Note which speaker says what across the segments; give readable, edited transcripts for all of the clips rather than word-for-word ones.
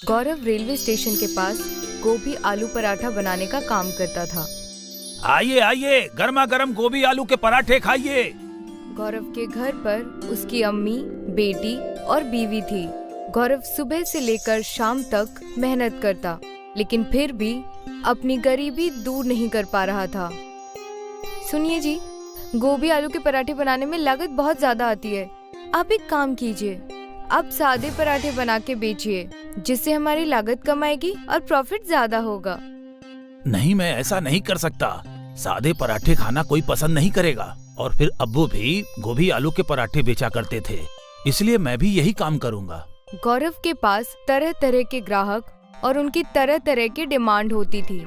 Speaker 1: गौरव railway station के पास गोभी आलू पराठा बनाने का काम करता था।
Speaker 2: आइए आइए, गर्मा गर्म गोभी आलू के पराठे खाइए।
Speaker 1: गौरव के घर पर उसकी अम्मी, बेटी और बीवी थी। गौरव सुबह से लेकर शाम तक मेहनत करता, लेकिन फिर भी अपनी गरीबी दूर नहीं कर पा रहा था। सुनिए जी, गोभी आलू के पराठे बनाने में लागत बहुत ज्यादा आती है। आप एक काम कीजिए, आप सादे पराठे बना के बेचिए, जिससे हमारी लागत कम आएगी और प्रॉफिट ज्यादा होगा।
Speaker 2: नहीं, मैं ऐसा नहीं कर सकता। सादे पराठे खाना कोई पसंद नहीं करेगा, और फिर अब्बू भी गोभी आलू के पराठे बेचा करते थे, इसलिए मैं भी यही काम करूँगा।
Speaker 1: गौरव के पास तरह तरह के ग्राहक और उनकी तरह तरह की डिमांड होती थी।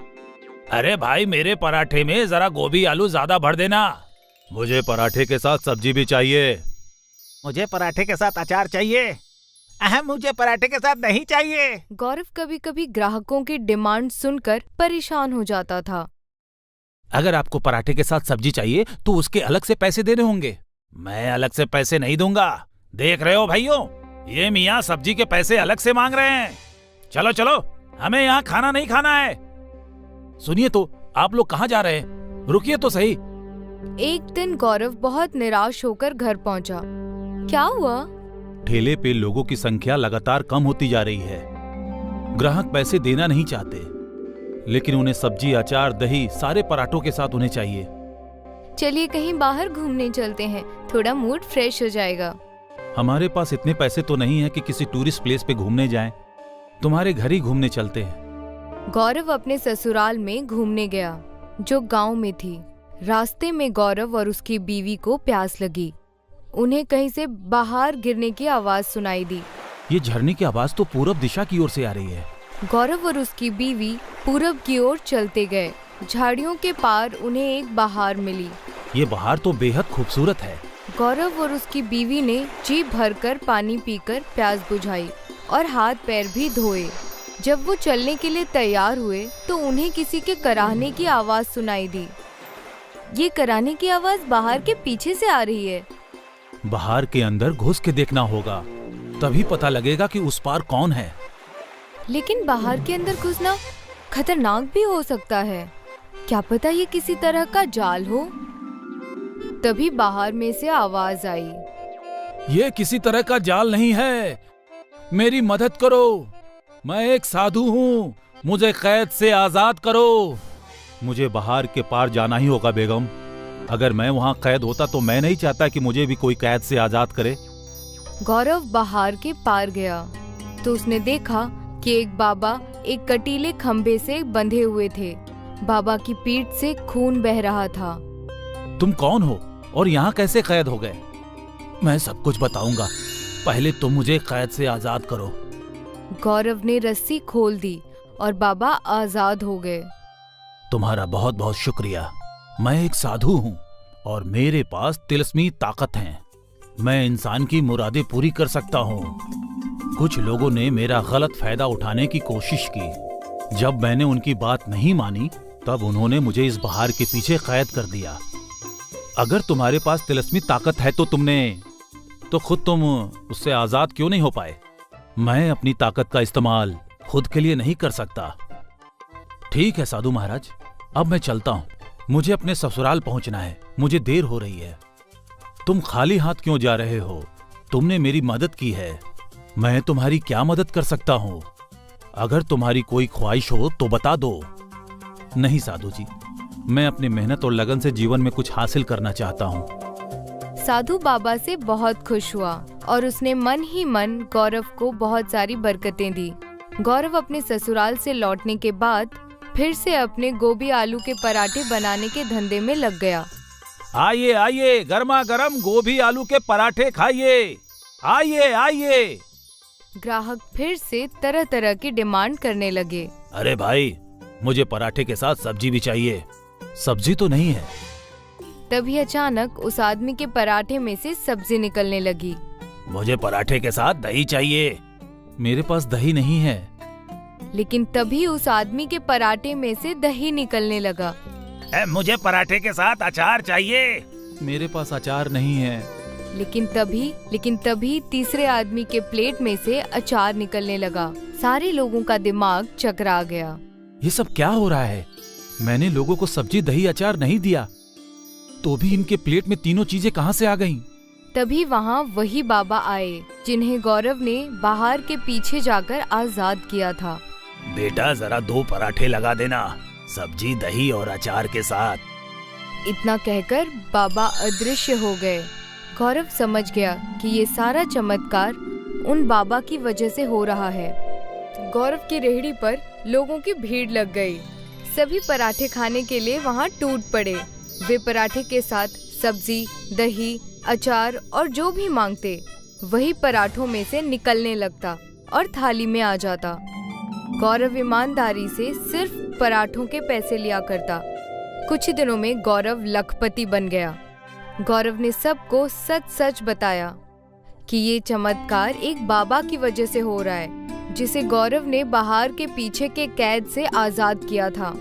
Speaker 2: अरे भाई, मेरे पराठे में जरा गोभी आलू ज्यादा भर देना। मुझे पराठे के साथ सब्जी भी चाहिए।
Speaker 3: मुझे पराठे के साथ अचार चाहिए। मुझे पराठे के साथ दही चाहिए।
Speaker 1: गौरव कभी कभी ग्राहकों की डिमांड सुनकर परेशान हो जाता था।
Speaker 2: अगर आपको पराठे के साथ सब्जी चाहिए तो उसके अलग से पैसे देने होंगे। मैं अलग से पैसे नहीं दूंगा। देख रहे हो भाइयों, ये मियाँ सब्जी के पैसे अलग से मांग रहे हैं। चलो चलो, हमें यहाँ खाना नहीं खाना है। सुनिए तो, आप लोग कहाँ जा रहे हैं? रुकिए तो सही।
Speaker 1: एक दिन गौरव बहुत निराश होकर घर पहुंचा। क्या हुआ?
Speaker 2: ठेले पे लोगों की संख्या लगातार कम होती जा रही है। ग्राहक पैसे देना नहीं चाहते, लेकिन उन्हें सब्जी, अचार, दही सारे पराठों के साथ उन्हें चाहिए।
Speaker 1: चलिए कहीं बाहर घूमने चलते हैं, थोड़ा मूड फ्रेश हो जाएगा।
Speaker 2: हमारे पास इतने पैसे तो नहीं है कि किसी टूरिस्ट प्लेस पे घूमने जाएं। तुम्हारे घर ही घूमने चलते हैं।
Speaker 1: गौरव अपने ससुराल में घूमने गया, जो गांव में थी। रास्ते में गौरव और उसकी बीवी को प्यास लगी। उन्हें कहीं से बाहर गिरने की आवाज सुनाई दी।
Speaker 2: ये झरने की आवाज तो पूरब दिशा की ओर से आ रही है।
Speaker 1: गौरव और उसकी बीवी पूरब की ओर चलते गए। झाड़ियों के पार उन्हें एक बहार मिली।
Speaker 2: ये बहार तो बेहद खूबसूरत है।
Speaker 1: गौरव और उसकी बीवी ने जी भरकर पानी पीकर प्यास बुझाई और हाथ पैर भी धोए। जब वो चलने के लिए तैयार हुए तो उन्हें किसी के कराहने की आवाज सुनाई दी। ये कराहने की आवाज बहार के पीछे से आ रही है।
Speaker 2: बहार के अंदर घुस के देखना होगा, तभी पता लगेगा कि उस पार कौन है।
Speaker 1: लेकिन बहार के अंदर घुसना खतरनाक भी हो सकता है। क्या पता ये किसी तरह का जाल हो। तभी बाहर में से आवाज आई,
Speaker 2: ये किसी तरह का जाल नहीं है, मेरी मदद करो। मैं एक साधु हूँ, मुझे कैद से आजाद करो। मुझे बहार के पार जाना ही होगा बेगम। अगर मैं वहाँ कैद होता तो मैं नहीं चाहता कि मुझे भी कोई कैद से आजाद करे।
Speaker 1: गौरव बहार के पार गया तो उसने देखा कि एक बाबा एक कटीले खंभे से बंधे हुए थे। बाबा की पीठ से खून बह रहा था।
Speaker 2: तुम कौन हो और यहाँ कैसे कैद हो गए? मैं सब कुछ बताऊंगा, पहले तुम मुझे कैद से आजाद करो।
Speaker 1: गौरव ने रस्सी खोल दी और बाबा आजाद हो गए।
Speaker 2: तुम्हारा बहुत बहुत शुक्रिया। मैं एक साधु हूँ और मेरे पास तिलस्मी ताकत है। मैं इंसान की मुरादें पूरी कर सकता हूँ। कुछ लोगों ने मेरा गलत फायदा उठाने की कोशिश की। जब मैंने उनकी बात नहीं मानी, तब उन्होंने मुझे इस बहार के पीछे कैद कर दिया। अगर तुम्हारे पास तिलस्मी ताकत है तो खुद तुम उससे आजाद क्यों नहीं हो पाए? मैं अपनी ताकत का इस्तेमाल खुद के लिए नहीं कर सकता। ठीक है साधु महाराज, अब मैं चलता हूँ। मुझे अपने ससुराल पहुंचना है, मुझे देर हो रही है। तुम खाली हाथ क्यों जा रहे हो? तुमने मेरी मदद की है, मैं तुम्हारी क्या मदद कर सकता हूँ? अगर तुम्हारी कोई ख्वाहिश हो तो बता दो। नहीं साधु जी, मैं अपनी मेहनत और लगन से जीवन में कुछ हासिल करना चाहता हूँ।
Speaker 1: साधु बाबा से बहुत खुश हुआ और उसने मन ही मन गौरव को बहुत सारी बरकतें दी। गौरव अपने ससुराल से लौटने के बाद फिर से अपने गोभी आलू के पराठे बनाने के धंधे में लग गया।
Speaker 2: आइए आइए, गर्मा गर्म गोभी आलू के पराठे खाइए। आइए आइए।
Speaker 1: ग्राहक फिर से तरह तरह की डिमांड करने लगे।
Speaker 2: अरे भाई, मुझे पराठे के साथ सब्जी भी चाहिए। सब्जी तो नहीं है।
Speaker 1: तभी अचानक उस आदमी के पराठे में से सब्जी निकलने लगी।
Speaker 2: मुझे पराठे के साथ दही चाहिए। मेरे पास दही नहीं है।
Speaker 1: लेकिन तभी उस आदमी के पराठे में से दही निकलने लगा।
Speaker 2: मुझे पराठे के साथ अचार चाहिए। मेरे पास अचार नहीं है।
Speaker 1: लेकिन तभी तीसरे आदमी के प्लेट में से अचार निकलने लगा। सारे लोगों का दिमाग चकरा गया।
Speaker 2: ये सब क्या हो रहा है? मैंने लोगों को सब्जी, दही, अचार नहीं दिया, तो भी इनके प्लेट में तीनों चीजें कहाँ से आ गईं?
Speaker 1: तभी वहाँ वही बाबा आए जिन्हें गौरव ने बाहर के पीछे जाकर आजाद किया था।
Speaker 2: बेटा, जरा 2 पराठे लगा देना, सब्जी, दही और अचार के साथ।
Speaker 1: इतना कहकर बाबा अदृश्य हो गए। गौरव समझ गया कि ये सारा चमत्कार उन बाबा की वजह से हो रहा है। गौरव की रेहड़ी पर लोगों की भीड़ लग गई। सभी पराठे खाने के लिए वहाँ टूट पड़े। वे पराठे के साथ सब्जी, दही, अचार और जो भी मांगते वही पराठों में से निकलने लगता और थाली में आ जाता। गौरव ईमानदारी से सिर्फ पराठों के पैसे लिया करता। कुछ ही दिनों में गौरव लखपति बन गया। गौरव ने सबको सच सच बताया कि ये चमत्कार एक बाबा की वजह से हो रहा है, जिसे गौरव ने बाहर के पीछे के कैद से आजाद किया था।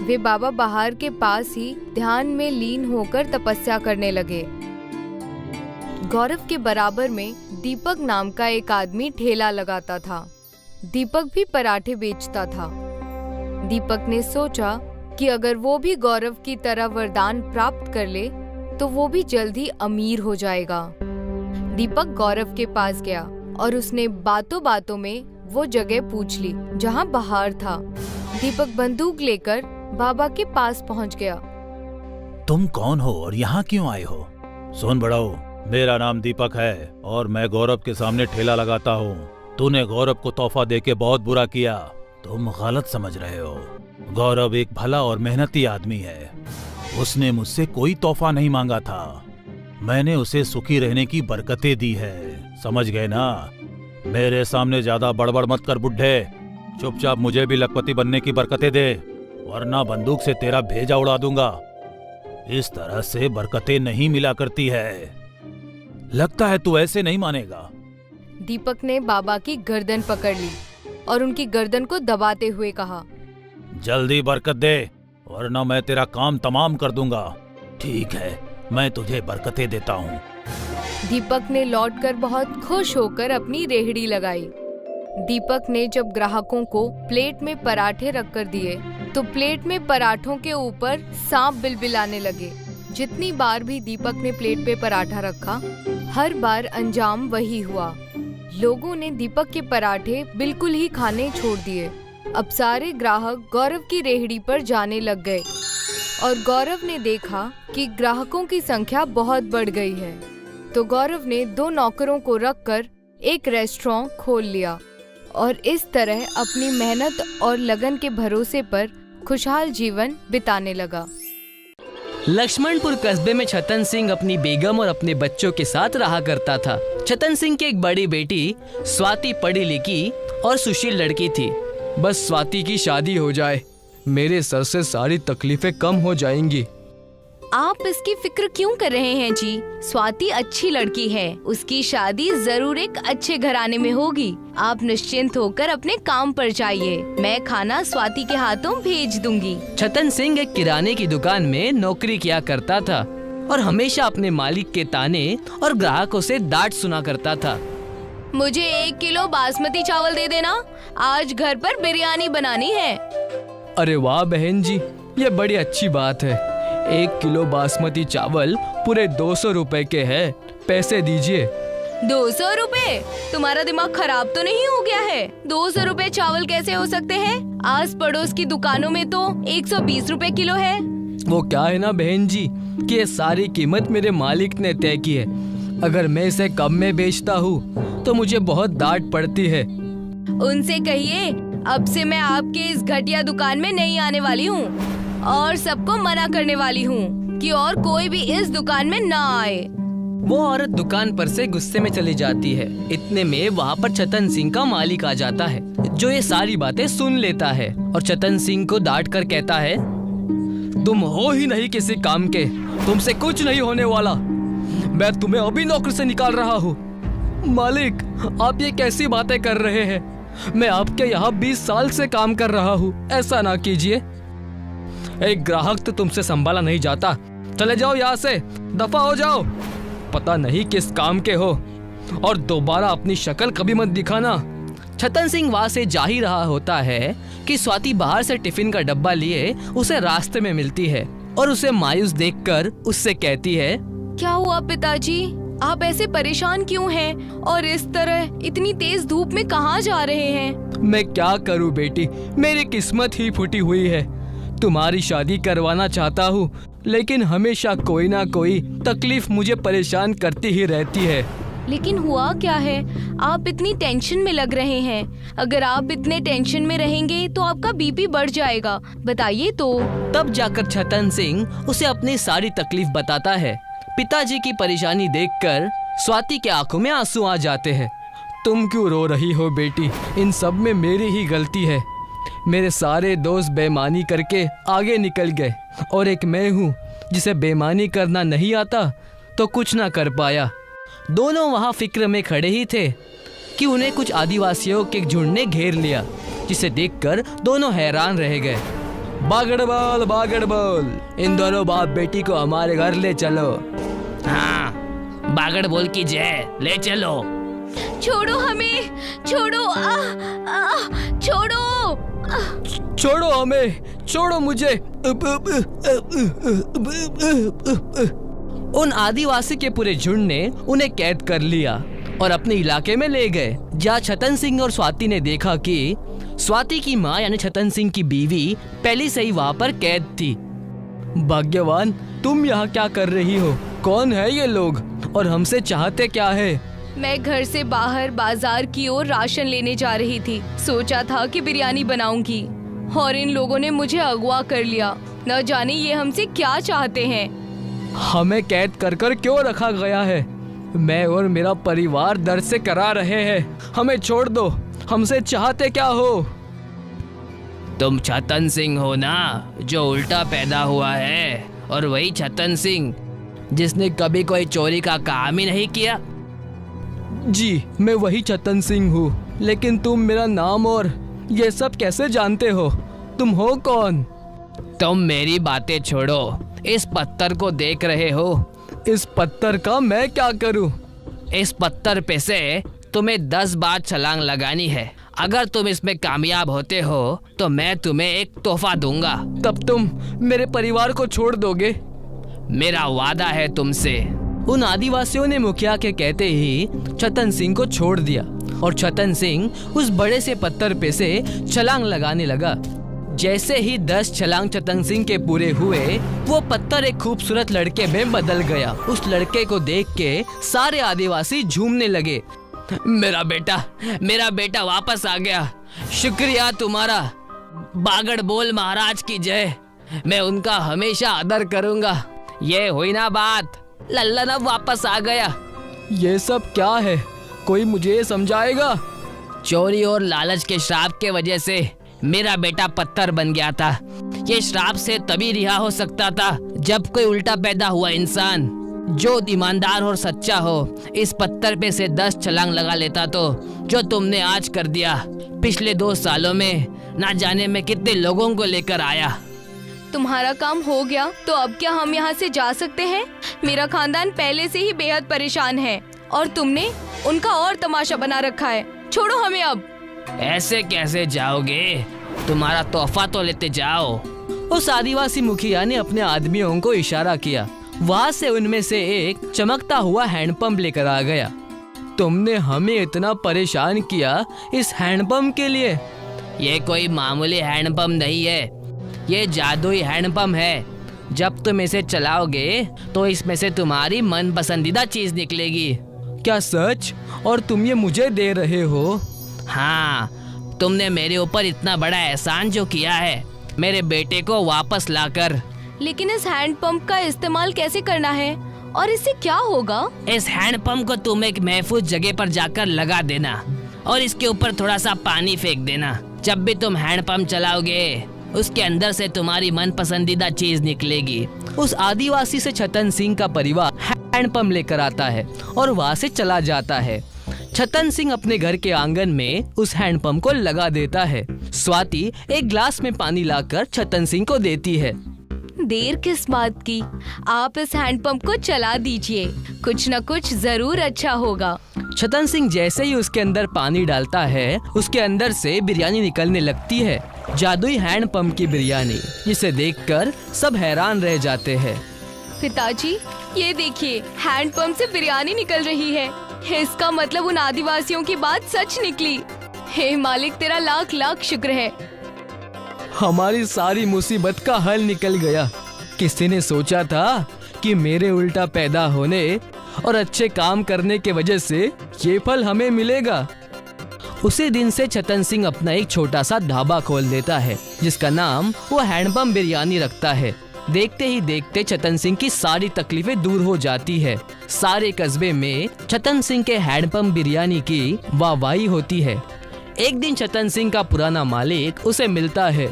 Speaker 1: वे बाबा बाहर के पास ही ध्यान में लीन होकर तपस्या करने लगे। गौरव के बराबर में दीपक नाम का एक आदमी ठेला लगाता था। दीपक भी पराठे बेचता था। दीपक ने सोचा कि अगर वो भी गौरव की तरह वरदान प्राप्त कर ले तो वो भी जल्दी अमीर हो जाएगा। दीपक गौरव के पास गया और उसने बातों बातों में वो जगह पूछ ली जहाँ बाहर था। दीपक बंदूक लेकर बाबा के पास पहुँच गया।
Speaker 2: तुम कौन हो और यहाँ क्यों आए हो? सुन बड़ाओ, मेरा नाम दीपक है और मैं गौरव के सामने ठेला लगाता हूँ। तूने गौरव को तोहफा देके बहुत बुरा किया। तुम गलत समझ रहे हो। गौरव एक भला और मेहनती आदमी है। उसने मुझसे कोई तोहफा नहीं मांगा था। मैंने उसे सुखी रहने की बरकतें दी है। समझ गए ना? मेरे सामने ज्यादा बड़बड़ मत कर बुड्ढे। चुपचाप मुझे भी लखपति बनने की बरकतें दे, वरना बंदूक से तेरा भेजा उड़ा दूंगा। इस तरह से बरकतें नहीं मिला करती है। लगता है तू ऐसे नहीं मानेगा।
Speaker 1: दीपक ने बाबा की गर्दन पकड़ ली और उनकी गर्दन को दबाते हुए कहा,
Speaker 2: जल्दी बरकत दे, वरना मैं तेरा काम तमाम कर दूंगा। ठीक है, मैं तुझे बरकतें देता हूँ।
Speaker 1: दीपक ने लौटकर बहुत खुश होकर अपनी रेहड़ी लगाई। दीपक ने जब ग्राहकों को प्लेट में पराठे रखकर दिए तो प्लेट में पराठों के ऊपर सांप बिलबिलाने लगे। जितनी बार भी दीपक ने प्लेट पे पराठा रखा, हर बार अंजाम वही हुआ। लोगों ने दीपक के पराठे बिल्कुल ही खाने छोड़ दिए। अब सारे ग्राहक गौरव की रेहड़ी पर जाने लग गए और गौरव ने देखा कि ग्राहकों की संख्या बहुत बढ़ गई है। तो गौरव ने 2 नौकरों को रखकर एक रेस्टोरेंट खोल लिया और इस तरह अपनी मेहनत और लगन के भरोसे पर खुशहाल जीवन बिताने लगा।
Speaker 4: लक्ष्मणपुर कस्बे में छतन सिंह अपनी बेगम और अपने बच्चों के साथ रहा करता था। छतन सिंह की एक बड़ी बेटी स्वाति पढ़ी लिखी और सुशील लड़की थी।
Speaker 5: बस स्वाति की शादी हो जाए, मेरे सर से सारी तकलीफें कम हो जाएंगी।
Speaker 1: आप इसकी फिक्र क्यों कर रहे हैं जी? स्वाति अच्छी लड़की है, उसकी शादी जरूर एक अच्छे घराने में होगी। आप निश्चिंत होकर अपने काम पर जाइए, मैं खाना स्वाति के हाथों भेज दूंगी।
Speaker 4: छतन सिंह एक किराने की दुकान में नौकरी किया करता था और हमेशा अपने मालिक के ताने और ग्राहकों से डांट सुना करता था।
Speaker 1: मुझे 1 किलो बासमती चावल दे देना, आज घर पर बिरयानी बनानी है।
Speaker 5: अरे वाह बहन जी, ये बड़ी अच्छी बात है। 1 किलो बासमती चावल पूरे 200 रुपए के हैं, पैसे दीजिए।
Speaker 1: 200 रुपए? तुम्हारा दिमाग खराब तो नहीं हो गया है? 200 रुपए चावल कैसे हो सकते हैं? आस पड़ोस की दुकानों में तो 120 रुपए किलो है।
Speaker 5: वो क्या है ना बहन जी कि ये सारी कीमत मेरे मालिक ने तय की है। अगर मैं इसे कम में बेचता हूँ तो मुझे बहुत डांट पड़ती है।
Speaker 1: उनसे कहिए अब से मैं आपके इस घटिया दुकान में नहीं आने वाली हूँ और सबको मना करने वाली हूँ कि और कोई भी इस दुकान में ना आए।
Speaker 4: वो औरत दुकान पर से गुस्से में चली जाती है। इतने में वहाँ पर छतन सिंह का मालिक आ जाता है, जो ये सारी बातें सुन लेता है और छतन सिंह को डांट कर कहता है,
Speaker 5: तुम हो ही नहीं किसी काम के, तुमसे कुछ नहीं होने वाला। मैं तुम्हें अभी नौकरी से निकाल रहा हूँ। मालिक, आप ये कैसी बातें कर रहे हैं? मैं आपके यहाँ 20 साल से काम कर रहा हूँ, ऐसा ना कीजिए। एक ग्राहक तो तुमसे संभाला नहीं जाता, चले जाओ यहाँ से, दफा हो जाओ। पता नहीं किस काम के हो, और दोबारा अपनी शक्ल कभी मत दिखाना।
Speaker 4: छतन सिंह वहाँ से जा ही रहा होता है कि स्वाति बाहर से टिफिन का डब्बा लिए उसे रास्ते में मिलती है और उसे मायूस देखकर उससे कहती है,
Speaker 1: क्या हुआ पिताजी, आप ऐसे परेशान क्यों हैं और इस तरह इतनी तेज धूप में कहाँ जा रहे हैं?
Speaker 5: मैं क्या करूं बेटी, मेरी किस्मत ही फूटी हुई है। तुम्हारी शादी करवाना चाहता हूँ, लेकिन हमेशा कोई ना कोई तकलीफ मुझे परेशान करती ही रहती है।
Speaker 1: लेकिन हुआ क्या है? आप इतनी टेंशन में लग रहे हैं। अगर आप इतने टेंशन में रहेंगे तो आपका बीपी बढ़ जाएगा। बताइए तो।
Speaker 4: तब जाकर छतन सिंह उसे अपनी सारी तकलीफ बताता है। पिताजी की परेशानी देखकर स्वाति के आंखों में आंसू आ जाते हैं।
Speaker 5: तुम क्यों रो रही हो बेटी? इन सब में मेरी ही गलती है। मेरे सारे दोस्त बेईमानी करके आगे निकल गए और एक मैं हूँ जिसे बेईमानी करना नहीं आता तो कुछ ना कर पाया।
Speaker 4: दोनों वहाँ फिक्र में खड़े ही थे कि उन्हें कुछ आदिवासियों के झुंड ने घेर लिया, जिसे देखकर दोनों हैरान रह गए।
Speaker 5: बागड़ बोल, इन दोनों बाप बेटी को हमारे घर ले चलो।
Speaker 4: हाँ, बागड़ बोल की जय, ले चलो।
Speaker 1: छोड़ो हमें, छोड़ो, छोड़ो।
Speaker 5: छोड़ो हमें, छोड़ो मुझे।
Speaker 4: उन आदिवासी के पूरे झुंड ने उन्हें कैद कर लिया और अपने इलाके में ले गए, जहाँ छतन सिंह और स्वाति ने देखा कि स्वाति की माँ यानी छतन सिंह की बीवी पहले से ही वहाँ पर कैद थी।
Speaker 5: भाग्यवान, तुम यहाँ क्या कर रही हो? कौन है ये लोग और हमसे चाहते क्या है?
Speaker 1: मैं घर से बाहर बाजार की ओर राशन लेने जा रही थी। सोचा था कि बिरयानी बनाऊंगी और इन लोगों ने मुझे अगवा कर लिया। न जाने ये हमसे क्या चाहते हैं।
Speaker 5: हमें कैद कर कर क्यों रखा गया है? मैं और मेरा परिवार दर्द से करा रहे हैं। हमें छोड़ दो। हमसे चाहते क्या हो?
Speaker 4: तुम छतन सिंह हो ना, जो उल्टा पैदा हुआ है, और वही छतन सिंह जिसने कभी कोई चोरी का काम ही नहीं किया।
Speaker 5: जी, मैं वही छतन सिंह हूँ, लेकिन तुम मेरा नाम और ये सब कैसे जानते हो? तुम हो कौन?
Speaker 4: तुम मेरी बातें छोड़ो, इस पत्थर को देख रहे हो?
Speaker 5: इस पत्थर का मैं क्या करूं?
Speaker 4: इस पत्थर पे से तुम्हें 10 बार छलांग लगानी है। अगर तुम इसमें कामयाब होते हो तो मैं तुम्हें एक तोहफा दूंगा।
Speaker 5: तब तुम मेरे परिवार को छोड़ दोगे?
Speaker 4: मेरा वादा है तुमसे। उन आदिवासियों ने मुखिया के कहते ही छतन सिंह को छोड़ दिया और छतन सिंह उस बड़े से पत्थर पे से छलांग लगाने लगा। जैसे ही 10 छलांग छतन सिंह के पूरे हुए, वो पत्थर एक खूबसूरत लड़के में बदल गया। उस लड़के को देख के सारे आदिवासी झूमने लगे। मेरा बेटा वापस आ गया। शुक्रिया तुम्हारा। बागड़ बोल महाराज की जय। मैं उनका हमेशा आदर करूंगा। ये हुई ना बात, लल्लन अब वापस आ गया।
Speaker 5: ये सब क्या है? कोई मुझे समझाएगा?
Speaker 4: चोरी और लालच के श्राप के वजह से मेरा बेटा पत्थर बन गया था। ये श्राप से तभी रिहा हो सकता था जब कोई उल्टा पैदा हुआ इंसान जो ईमानदार और सच्चा हो इस पत्थर पे से 10 छलांग लगा लेता, तो जो तुमने आज कर दिया। पिछले 2 सालों में ना जाने में कितने लोगों को लेकर आया।
Speaker 1: तुम्हारा काम हो गया तो अब क्या हम यहाँ से जा सकते हैं? मेरा खानदान पहले से ही बेहद परेशान है और तुमने उनका और तमाशा बना रखा है। छोड़ो हमें अब।
Speaker 4: ऐसे कैसे जाओगे? तुम्हारा तोहफा तो लेते जाओ। उस आदिवासी मुखिया ने अपने आदमियों को इशारा किया। वहाँ से उनमें से एक चमकता हुआ हैंडपंप लेकर आ गया।
Speaker 5: तुमने हमें इतना परेशान किया इस हैंडपंप के लिए?
Speaker 4: ये कोई मामूली हैंडपंप नहीं है, ये जादुई हैंडपंप है। जब तुम इसे चलाओगे तो इसमें से तुम्हारी मन पसंदीदा चीज निकलेगी।
Speaker 5: क्या सच? और तुम ये मुझे दे रहे हो?
Speaker 4: हाँ, तुमने मेरे ऊपर इतना बड़ा एहसान जो किया है, मेरे बेटे को वापस लाकर।
Speaker 1: लेकिन इस हैंडपंप का इस्तेमाल कैसे करना है और इससे क्या होगा?
Speaker 4: इस हैंडपंप को तुम एक महफूज जगह पर जाकर लगा देना और इसके ऊपर थोड़ा सा पानी फेंक देना। जब भी तुम हैंडपंप चलाओगे उसके अंदर से तुम्हारी मन पसंदीदा चीज निकलेगी।
Speaker 5: उस आदिवासी से छतन सिंह का परिवार हैंडपंप लेकर आता है और वहाँ से चला जाता है। छतन सिंह अपने घर के आंगन में उस हैंडपंप को लगा देता है। स्वाति एक ग्लास में पानी लाकर छतन सिंह को देती है।
Speaker 1: देर किस बात की? आप इस हैंडपंप को चला दीजिए, कुछ न कुछ जरूर अच्छा होगा।
Speaker 4: छतन सिंह जैसे ही उसके अंदर पानी डालता है, उसके अंदर से बिरयानी निकलने लगती है, जादुई हैंडपंप की बिरयानी, जिसे देखकर सब हैरान रह जाते हैं।
Speaker 1: पिताजी, ये देखिए, हैंडपंप से बिरयानी निकल रही है। इसका मतलब उन आदिवासियों की बात सच निकली। हे मालिक, तेरा लाख लाख शुक्र है।
Speaker 4: हमारी सारी मुसीबत का हल निकल गया। किसी ने सोचा था कि मेरे उल्टा पैदा होने और अच्छे काम करने के वजह से ये फल हमें मिलेगा। उसी दिन से छतन सिंह अपना एक छोटा सा ढाबा खोल देता है, जिसका नाम वो हैंडपंप बिरयानी रखता है। देखते ही देखते छतन सिंह की सारी तकलीफें दूर हो जाती है। सारे कस्बे में छतन सिंह के हैंडपंप बिरयानी की वाहवाही होती है। एक दिन छतन सिंह का पुराना मालिक उसे मिलता है।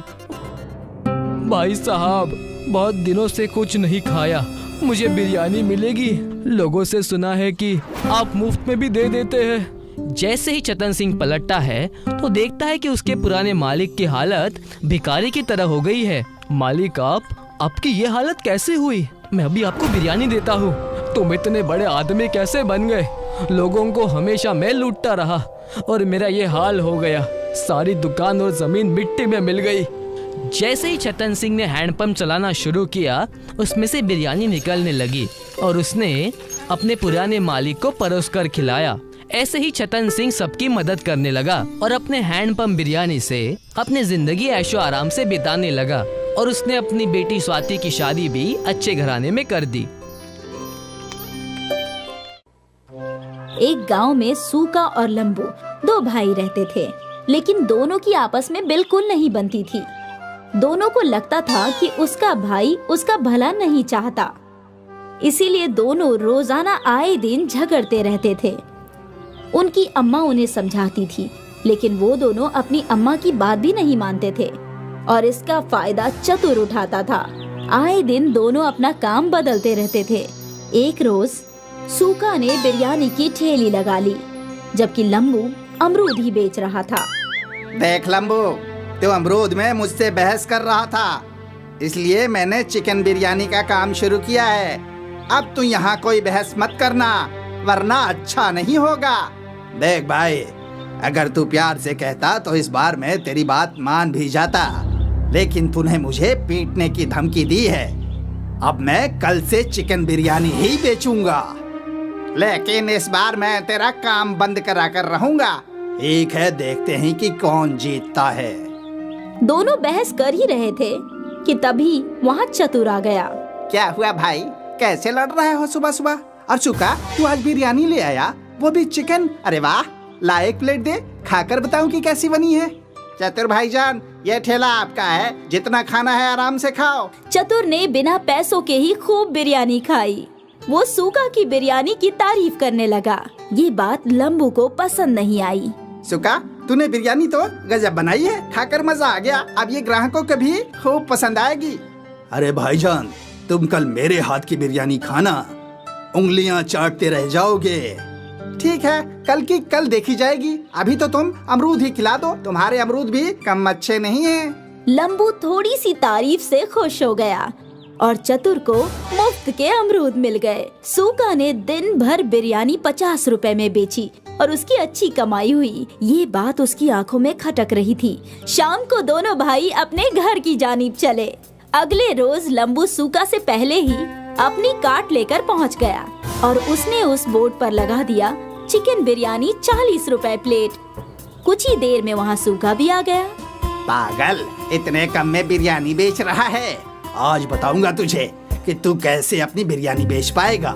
Speaker 4: भाई साहब, बहुत दिनों से कुछ नहीं खाया, मुझे बिरयानी मिलेगी? लोगों से सुना है कि आप मुफ्त में भी दे देते हैं। जैसे ही छतन सिंह पलटता है तो देखता है कि उसके पुराने मालिक की हालत भिखारी की तरह हो गई है। मालिक, आपकी ये हालत कैसे हुई? मैं अभी आपको बिरयानी देता हूँ। तुम इतने बड़े आदमी कैसे बन गए? लोगों को हमेशा मैं लूटता रहा और मेरा ये हाल हो गया। सारी दुकान और जमीन मिट्टी में मिल गई। जैसे ही छतन सिंह ने हैंडपंप चलाना शुरू किया, उसमें से बिरयानी निकलने लगी और उसने अपने पुराने मालिक को परोस कर खिलाया। ऐसे ही छतन सिंह सबकी मदद करने लगा और अपने हैंडपंप बिरयानी से अपनी जिंदगी ऐशो आराम से बिताने लगा। और उसने अपनी बेटी स्वाति की शादी भी अच्छे घराने में कर दी।
Speaker 6: एक गांव में सूका और लंबू दो भाई रहते थे, लेकिन दोनों की आपस में बिल्कुल नहीं बनती थी। दोनों को लगता था कि उसका भाई उसका भला नहीं चाहता, इसीलिए दोनों रोजाना आए दिन झगड़ते रहते थे। उनकी अम्मा उन्हें समझाती थी, लेकिन वो दोनों अपनी अम्मा की बात भी नहीं मानते थे और इसका फायदा चतुर उठाता था। आए दिन दोनों अपना काम बदलते रहते थे। एक रोज सूका ने बिरयानी की ठेली लगा ली, जबकि लंबू अमरूद ही बेच रहा था।
Speaker 7: देख लंबू, तू अमरूद में मुझसे बहस कर रहा था, इसलिए मैंने चिकन बिरयानी का काम शुरू किया है। अब तू यहाँ कोई बहस मत करना, वरना अच्छा नहीं होगा। देख भाई, अगर तू प्यार से कहता तो इस बार मैं तेरी बात मान भी जाता, लेकिन तूने मुझे पीटने की धमकी दी है। अब मैं कल से चिकन बिरयानी ही बेचूंगा, लेकिन इस बार मैं तेरा काम बंद करा कर रहूंगा। ठीक है, देखते हैं कि कौन जीतता है।
Speaker 6: दोनों बहस कर ही रहे थे कि तभी वहाँ चतुर आ गया।
Speaker 7: क्या हुआ भाई, कैसे लड़ रहे हो सुबह सुबह? और सुका, तू आज बिरयानी ले आया, वो भी चिकन? अरे वाह, ला एक प्लेट दे, खाकर बताऊं कि कैसी बनी है। चतुर भाईजान, ये ठेला आपका है, जितना खाना है आराम से खाओ।
Speaker 6: चतुर ने बिना पैसों के ही खूब बिरयानी खाई। वो सूका की बिरयानी की तारीफ करने लगा। ये बात लंबू को पसंद नहीं आई।
Speaker 7: सुका, तूने बिरयानी तो गजब बनाई है, खाकर मजा आ गया। अब ये ग्राहकों को भी खूब पसंद आएगी। अरे भाईजान, तुम कल मेरे हाथ की बिरयानी खाना, उंगलियां चाटते रह जाओगे। ठीक है, कल की कल देखी जाएगी। अभी तो तुम अमरूद ही खिला दो, तुम्हारे अमरूद भी कम अच्छे नहीं हैं।
Speaker 6: लंबू थोड़ी सी तारीफ से खुश हो गया और चतुर को मुफ्त के अमरूद मिल गए। सूका ने दिन भर बिरयानी 50 रुपए में बेची और उसकी अच्छी कमाई हुई। ये बात उसकी आंखों में खटक रही थी। शाम को दोनों भाई अपने घर की जानिब चले। अगले रोज लंबू सूका से पहले ही अपनी कार्ट लेकर पहुंच गया और उसने उस बोर्ड पर लगा दिया, चिकन बिरयानी 40 रुपए प्लेट। कुछ ही देर में वहाँ सूका भी आ गया।
Speaker 7: पागल, इतने कम में बिरयानी बेच रहा है? आज बताऊंगा तुझे कि तू कैसे अपनी बिरयानी बेच पाएगा।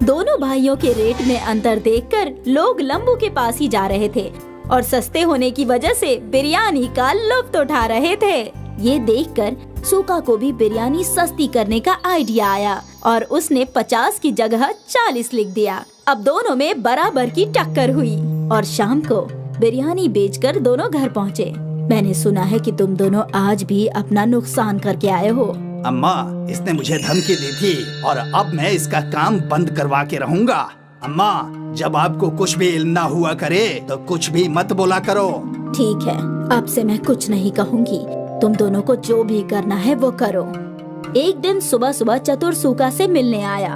Speaker 6: दोनों भाइयों के रेट में अंतर देखकर लोग लंबू के पास ही जा रहे थे और सस्ते होने की वजह से बिरयानी का लुत्फ उठा रहे थे। ये देखकर सूका को भी बिरयानी सस्ती करने का आइडिया आया और उसने 50 की जगह 40 लिख दिया। अब दोनों में बराबर की टक्कर हुई और शाम को बिरयानी बेचकर दोनों घर पहुँचे। मैंने सुना है कि तुम दोनों आज भी अपना नुकसान करके आए हो।
Speaker 7: अम्मा, इसने मुझे धमकी दी थी और अब मैं इसका काम बंद करवा के रहूंगा। अम्मा, जब आपको कुछ भी इल्म ना हुआ करे तो कुछ भी मत बोला करो।
Speaker 6: ठीक है, अब से मैं कुछ नहीं कहूँगी। तुम दोनों को जो भी करना है वो करो। एक दिन सुबह सुबह चतुर सूका से मिलने आया।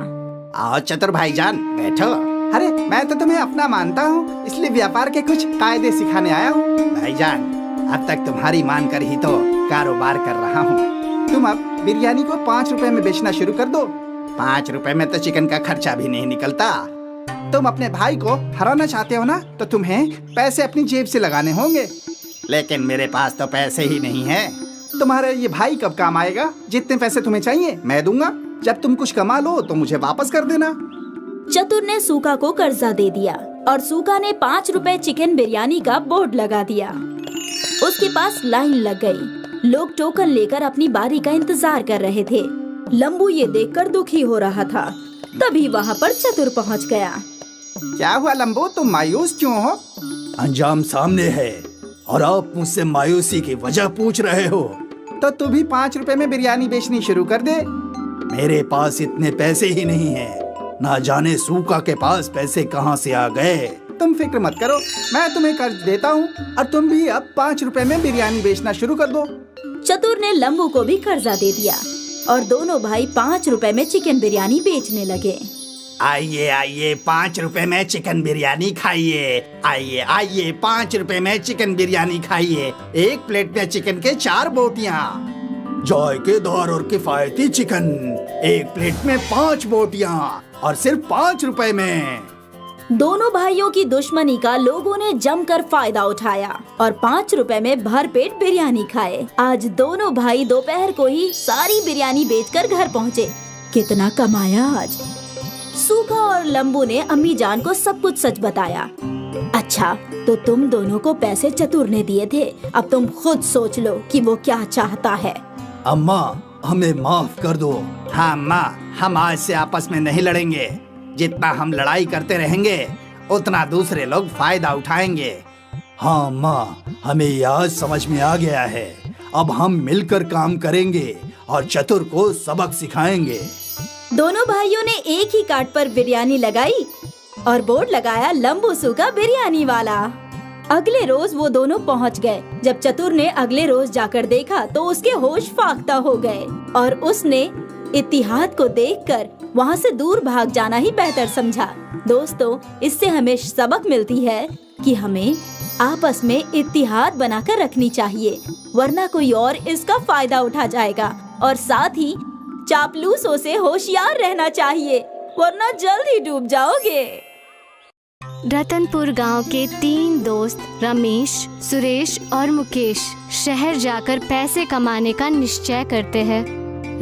Speaker 7: आओ चतुर भाईजान, बैठो। अरे मैं तो तुम्हें अपना मानता हूँ, इसलिए व्यापार के कुछ कायदे सिखाने आया हूँ। भाईजान, अब तक तुम्हारी मानकर ही तो कारोबार कर रहा हूँ। तुम अब बिरयानी को 5 रुपए में बेचना शुरू कर दो। 5 रुपए में तो चिकन का खर्चा भी नहीं निकलता। तुम अपने भाई को हराना चाहते हो ना, तो तुम्हें पैसे अपनी जेब से लगाने होंगे। लेकिन मेरे पास तो पैसे ही नहीं है। तुम्हारे ये भाई कब काम आएगा? जितने पैसे तुम्हें चाहिए मैं दूंगा। जब तुम कुछ कमा लो तो मुझे वापस कर देना।
Speaker 6: चतुर ने सूका को कर्जा दे दिया और सूका ने 5 रुपए चिकन बिरयानी का बोर्ड लगा दिया। उसके पास लाइन लग गई। लोग टोकन लेकर अपनी बारी का इंतजार कर रहे थे। लंबू ये देखकर दुखी हो रहा था। तभी वहाँ पर चतुर पहुँच गया।
Speaker 7: क्या हुआ लंबू, तुम मायूस क्यों हो?
Speaker 8: अंजाम सामने है और आप मुझसे मायूसी की वजह पूछ रहे हो।
Speaker 7: तो तू भी 5 रुपए में बिरयानी बेचनी शुरू कर दे।
Speaker 8: मेरे पास इतने पैसे ही नहीं है। ना जाने सूका के पास पैसे कहाँ से आ गए।
Speaker 7: तुम फिक्र मत करो, मैं तुम्हें कर्ज देता हूँ और तुम भी अब 5 रुपए में बिरयानी बेचना शुरू कर दो।
Speaker 6: चतुर ने लंबू को भी कर्जा दे दिया और दोनों भाई 5 रुपए में चिकन बिरयानी बेचने लगे।
Speaker 7: आइए आइए, 5 रुपए में चिकन बिरयानी खाइए। आइए आइए, 5 रुपए में चिकन बिरयानी खाइए। एक प्लेट में चिकन के 4 बोटियाँ,
Speaker 8: जायकेदार और किफायती चिकन। एक प्लेट में 5 बोटियाँ और सिर्फ 5 रुपए में।
Speaker 6: दोनों भाइयों की दुश्मनी का लोगों ने जमकर फायदा उठाया और 5 रुपए में भरपेट बिरयानी खाए। आज दोनों भाई दोपहर को ही सारी बिरयानी बेचकर घर पहुँचे। कितना कमाया आज। सूखा और लंबू ने अम्मी जान को सब कुछ सच बताया। अच्छा, तो तुम दोनों को पैसे चतुर ने दिए थे। अब तुम खुद सोच लो कि वो क्या चाहता है।
Speaker 8: अम्मा, हमें माफ कर दो।
Speaker 7: हाँ अम्मा, हम आज से आपस में नहीं लड़ेंगे। जितना हम लड़ाई करते रहेंगे उतना दूसरे लोग फायदा उठाएंगे।
Speaker 8: हाँ अम्मा, हमें ये आज समझ में आ गया है। अब हम मिलकर काम करेंगे और चतुर को सबक सिखाएंगे।
Speaker 6: दोनों भाइयों ने एक ही कार्ड पर बिरयानी लगाई और बोर्ड लगाया लंबू सूखा बिरयानी वाला। अगले रोज वो दोनों पहुंच गए। जब चतुर ने अगले रोज जाकर देखा तो उसके होश फाख्ता हो गए और उसने इत्तिहाद को देखकर वहाँ से दूर भाग जाना ही बेहतर समझा। दोस्तों, इससे हमें सबक मिलती है कि हमें आपस में इत्तिहाद बनाकर रखनी चाहिए, वरना कोई और इसका फायदा उठा जाएगा। और साथ ही चापलूसों से होशियार रहना चाहिए, वरना जल्द ही डूब जाओगे।
Speaker 9: रतनपुर गांव के 3 दोस्त रमेश, सुरेश और मुकेश शहर जाकर पैसे कमाने का निश्चय करते हैं।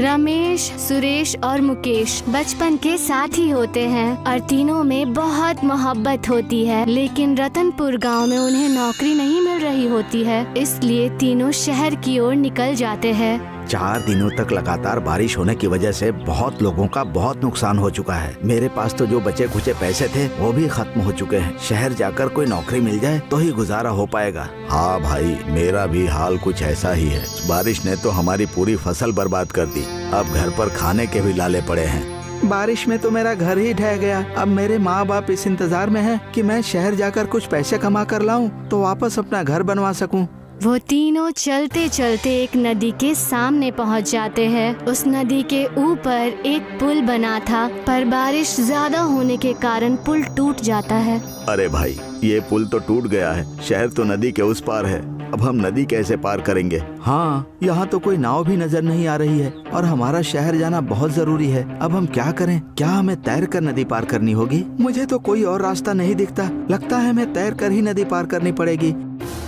Speaker 9: रमेश, सुरेश और मुकेश बचपन के साथी होते हैं और तीनों में बहुत मोहब्बत होती है। लेकिन रतनपुर गांव में उन्हें नौकरी नहीं मिल रही होती है, इसलिए तीनों शहर की ओर निकल जाते हैं।
Speaker 10: 4 दिनों तक लगातार बारिश होने की वजह से बहुत लोगों का बहुत नुकसान हो चुका है। मेरे पास तो जो बचे खुचे पैसे थे वो भी खत्म हो चुके हैं। शहर जाकर कोई नौकरी मिल जाए तो ही गुजारा हो पाएगा।
Speaker 11: हाँ भाई, मेरा भी हाल कुछ ऐसा ही है। बारिश ने तो हमारी पूरी फसल बर्बाद कर दी। अब घर पर खाने के भी लाले पड़े हैं।
Speaker 12: बारिश में तो मेरा घर ही ढह गया। अब मेरे माँ बाप इस इंतजार में हैं कि मैं शहर जाकर कुछ पैसे कमा कर लाऊं तो वापस अपना घर बनवा सकूं।
Speaker 9: वो तीनों चलते चलते एक नदी के सामने पहुंच जाते हैं। उस नदी के ऊपर एक पुल बना था, पर बारिश ज्यादा होने के कारण पुल टूट जाता है।
Speaker 11: अरे भाई, ये पुल तो टूट गया है। शहर तो नदी के उस पार है। अब हम नदी कैसे पार करेंगे?
Speaker 12: हाँ, यहाँ तो कोई नाव भी नजर नहीं आ रही है और हमारा शहर जाना बहुत जरूरी है। अब हम क्या करें? क्या हमें तैर कर नदी पार करनी होगी? मुझे तो कोई और रास्ता नहीं दिखता। लगता है हमें तैर कर ही नदी पार करनी पड़ेगी।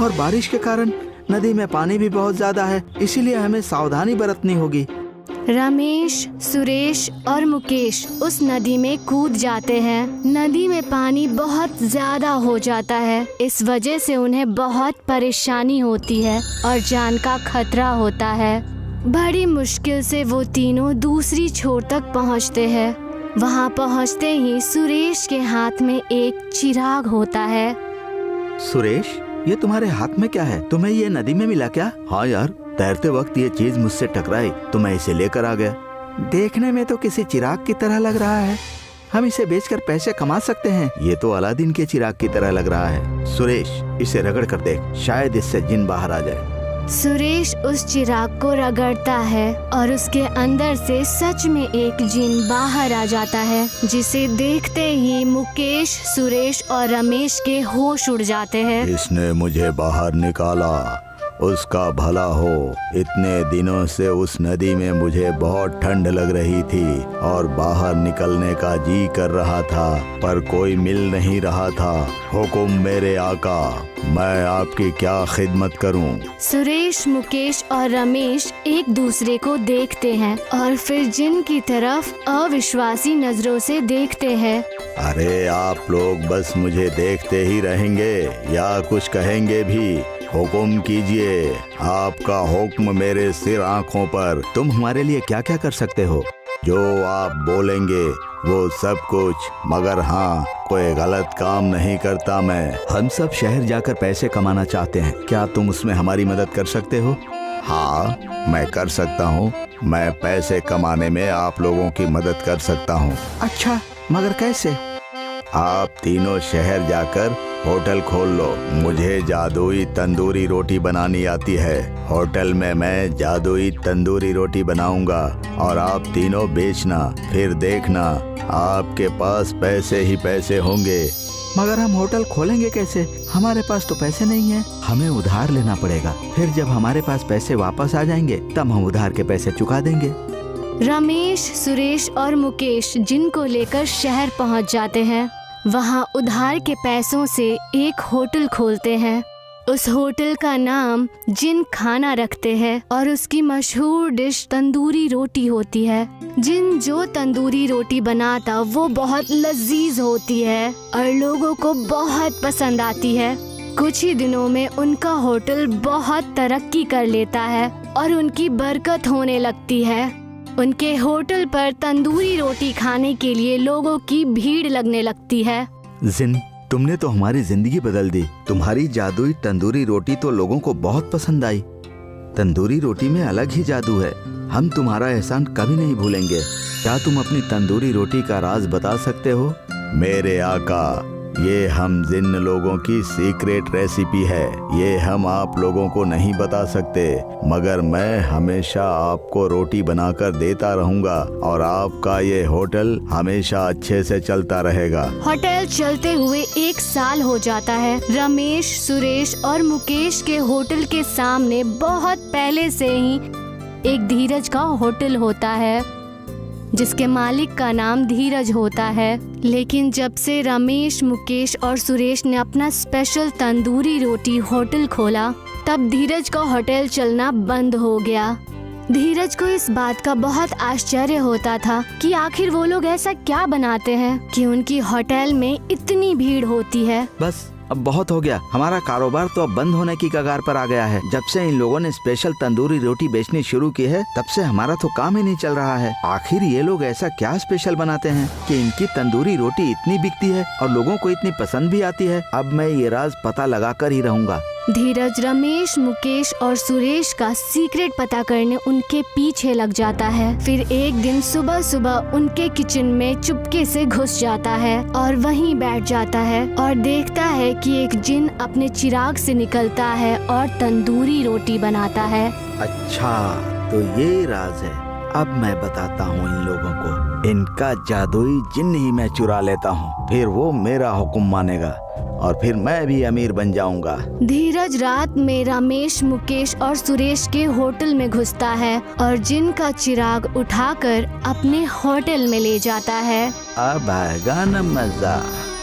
Speaker 12: और बारिश के कारण नदी में पानी भी बहुत ज्यादा है, इसीलिए हमें सावधानी बरतनी होगी।
Speaker 9: रमेश, सुरेश और मुकेश उस नदी में कूद जाते हैं। नदी में पानी बहुत ज्यादा हो जाता है। इस वजह से उन्हें बहुत परेशानी होती है और जान का खतरा होता है। बड़ी मुश्किल से वो तीनों दूसरी छोर तक पहुंचते हैं। वहां पहुंचते ही सुरेश के हाथ में एक चिराग होता है।
Speaker 12: सुरेश, ये तुम्हारे हाथ में क्या है? तुम्हें ये नदी में मिला क्या?
Speaker 11: हाँ यार, तैरते वक्त ये चीज मुझसे टकराई तो मैं इसे लेकर आ गया।
Speaker 12: देखने में तो किसी चिराग की तरह लग रहा है। हम इसे बेचकर पैसे कमा सकते हैं।
Speaker 11: ये तो अलादीन के चिराग की तरह लग रहा है। सुरेश, इसे रगड़ कर देख, शायद इससे जिन बाहर आ जाए।
Speaker 9: सुरेश उस चिराग को रगड़ता है और उसके अंदर से सच में एक जिन बाहर आ जाता है, जिसे देखते ही मुकेश, सुरेश और रमेश के होश उड़ जाते हैं।
Speaker 11: इसने मुझे बाहर निकाला, उसका भला हो। इतने दिनों से उस नदी में मुझे बहुत ठंड लग रही थी और बाहर निकलने का जी कर रहा था, पर कोई मिल नहीं रहा था। हुकुम मेरे आका, मैं आपकी क्या खिदमत करूं?
Speaker 9: सुरेश, मुकेश और रमेश एक दूसरे को देखते हैं और फिर जिन की तरफ अविश्वासी नजरों से देखते हैं।
Speaker 11: अरे आप लोग बस मुझे देखते ही रहेंगे या कुछ कहेंगे भी? हुकुम कीजिए, आपका हुक्म मेरे सिर आंखों पर।
Speaker 12: तुम हमारे लिए क्या क्या कर सकते हो?
Speaker 11: जो आप बोलेंगे वो सब कुछ, मगर हाँ, कोई गलत काम नहीं करता मैं।
Speaker 12: हम सब शहर जाकर पैसे कमाना चाहते हैं, क्या तुम उसमें हमारी मदद कर सकते हो?
Speaker 11: हाँ, मैं कर सकता हूँ। मैं पैसे कमाने में आप लोगों की मदद कर सकता हूँ।
Speaker 12: अच्छा, मगर कैसे?
Speaker 11: आप तीनों शहर जाकर होटल खोल लो। मुझे जादुई तंदूरी रोटी बनानी आती है। होटल में मैं जादुई तंदूरी रोटी बनाऊंगा और आप तीनों बेचना। फिर देखना, आपके पास पैसे ही पैसे होंगे।
Speaker 12: मगर हम होटल खोलेंगे कैसे? हमारे पास तो पैसे नहीं है। हमें उधार लेना पड़ेगा। फिर जब हमारे पास पैसे वापस आ जाएंगे तब हम उधार के पैसे चुका देंगे।
Speaker 9: रमेश, सुरेश और मुकेश जिनको लेकर शहर पहुंच जाते हैं। वहां उधार के पैसों से एक होटल खोलते हैं। उस होटल का नाम जिन खाना रखते हैं और उसकी मशहूर डिश तंदूरी रोटी होती है। जिन जो तंदूरी रोटी बनाता वो बहुत लजीज होती है और लोगों को बहुत पसंद आती है। कुछ ही दिनों में उनका होटल बहुत तरक्की कर लेता है और उनकी बरकत होने लगती है। उनके होटल पर तंदूरी रोटी खाने के लिए लोगों की भीड़ लगने लगती है।
Speaker 12: जिन, तुमने तो हमारी जिंदगी बदल दी। तुम्हारी जादुई तंदूरी रोटी तो लोगों को बहुत पसंद आई। तंदूरी रोटी में अलग ही जादू है। हम तुम्हारा एहसान कभी नहीं भूलेंगे। क्या तुम अपनी तंदूरी रोटी का राज बता सकते हो?
Speaker 11: मेरे आका, ये हम जिन लोगों की सीक्रेट रेसिपी है। ये हम आप लोगों को नहीं बता सकते, मगर मैं हमेशा आपको रोटी बनाकर देता रहूंगा और आपका ये होटल हमेशा अच्छे से चलता रहेगा।
Speaker 9: होटल चलते हुए 1 साल हो जाता है। रमेश, सुरेश और मुकेश के होटल के सामने बहुत पहले से ही एक धीरज का होटल होता है, जिसके मालिक का नाम धीरज होता है। लेकिन जब से रमेश, मुकेश और सुरेश ने अपना स्पेशल तंदूरी रोटी होटल खोला, तब धीरज का होटल चलना बंद हो गया। धीरज को इस बात का बहुत आश्चर्य होता था कि आखिर वो लोग ऐसा क्या बनाते हैं कि उनकी होटल में इतनी भीड़ होती है।
Speaker 12: बस अब बहुत हो गया। हमारा कारोबार तो अब बंद होने की कगार पर आ गया है। जब से इन लोगों ने स्पेशल तंदूरी रोटी बेचनी शुरू की है, तब से हमारा तो काम ही नहीं चल रहा है। आखिर ये लोग ऐसा क्या स्पेशल बनाते हैं कि इनकी तंदूरी रोटी इतनी बिकती है और लोगों को इतनी पसंद भी आती है? अब मैं ये राज पता लगा कर ही रहूंगा।
Speaker 9: धीरज रमेश, मुकेश और सुरेश का सीक्रेट पता करने उनके पीछे लग जाता है। फिर एक दिन सुबह सुबह उनके किचन में चुपके से घुस जाता है और वहीं बैठ जाता है और देखता है कि एक जिन अपने चिराग से निकलता है और तंदूरी रोटी बनाता है।
Speaker 12: अच्छा, तो ये राज है। अब मैं बताता हूँ इन लोगों को। इनका जादुई जिन ही मैं चुरा लेता हूँ, फिर वो मेरा हुक्म मानेगा और फिर मैं भी अमीर बन जाऊंगा।
Speaker 9: धीरज रात में रमेश, मुकेश और सुरेश के होटल में घुसता है और जिन का चिराग उठाकर अपने होटल में ले जाता है।
Speaker 12: अब आएगा न मजा।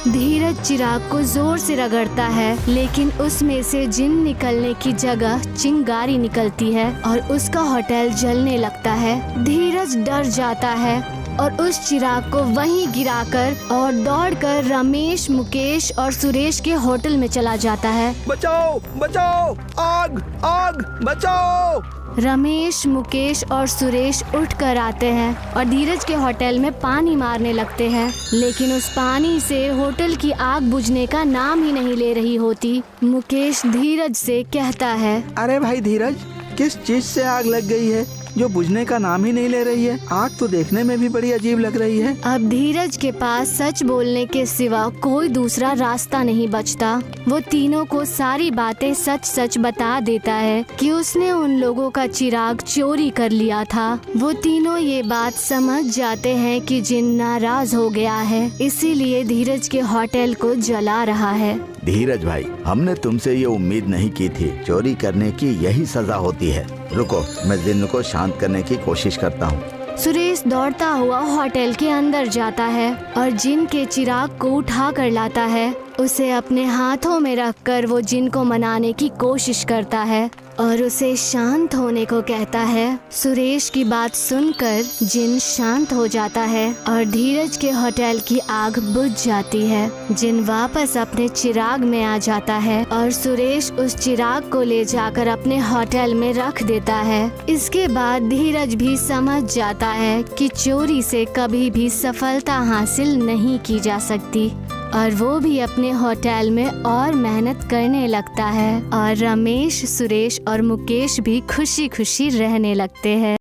Speaker 9: धीरज चिराग को जोर से रगड़ता है, लेकिन उसमें से जिन निकलने की जगह चिंगारी निकलती है और उसका होटल जलने लगता है। धीरज डर जाता है और उस चिराग को वहीं गिराकर और दौड़कर रमेश, मुकेश और सुरेश के होटल में चला जाता है।
Speaker 12: बचाओ, बचाओ, आग, आग, बचाओ।
Speaker 9: रमेश, मुकेश और सुरेश उठकर आते हैं और धीरज के होटल में पानी मारने लगते हैं, लेकिन उस पानी से होटल की आग बुझने का नाम ही नहीं ले रही होती। मुकेश धीरज से कहता है,
Speaker 12: अरे भाई धीरज, किस चीज से आग लग गई है? जो बुझने का नाम ही नहीं ले रही है। आग तो देखने में भी बड़ी अजीब लग रही है।
Speaker 9: अब धीरज के पास सच बोलने के सिवा कोई दूसरा रास्ता नहीं बचता। वो तीनों को सारी बातें सच सच बता देता है कि उसने उन लोगों का चिराग चोरी कर लिया था। वो तीनों ये बात समझ जाते हैं कि जिन नाराज हो गया है, इसीलिए धीरज के होटल को जला रहा है।
Speaker 10: धीरज भाई, हमने तुमसे ये उम्मीद नहीं की थी। चोरी करने की यही सजा होती है। रुको, मैं जिन्न को शांत करने की कोशिश करता हूँ।
Speaker 9: सुरेश दौड़ता हुआ होटल के अंदर जाता है और जिन के चिराग को उठा कर लाता है। उसे अपने हाथों में रखकर वो जिन को मनाने की कोशिश करता है और उसे शांत होने को कहता है। सुरेश की बात सुनकर जिन शांत हो जाता है और धीरज के होटल की आग बुझ जाती है। जिन वापस अपने चिराग में आ जाता है और सुरेश उस चिराग को ले जाकर अपने होटल में रख देता है। इसके बाद धीरज भी समझ जाता है कि चोरी से कभी भी सफलता हासिल नहीं की जा सकती और वो भी अपने होटल में और मेहनत करने लगता है और रमेश, सुरेश और मुकेश भी खुशी खुशी रहने लगते हैं।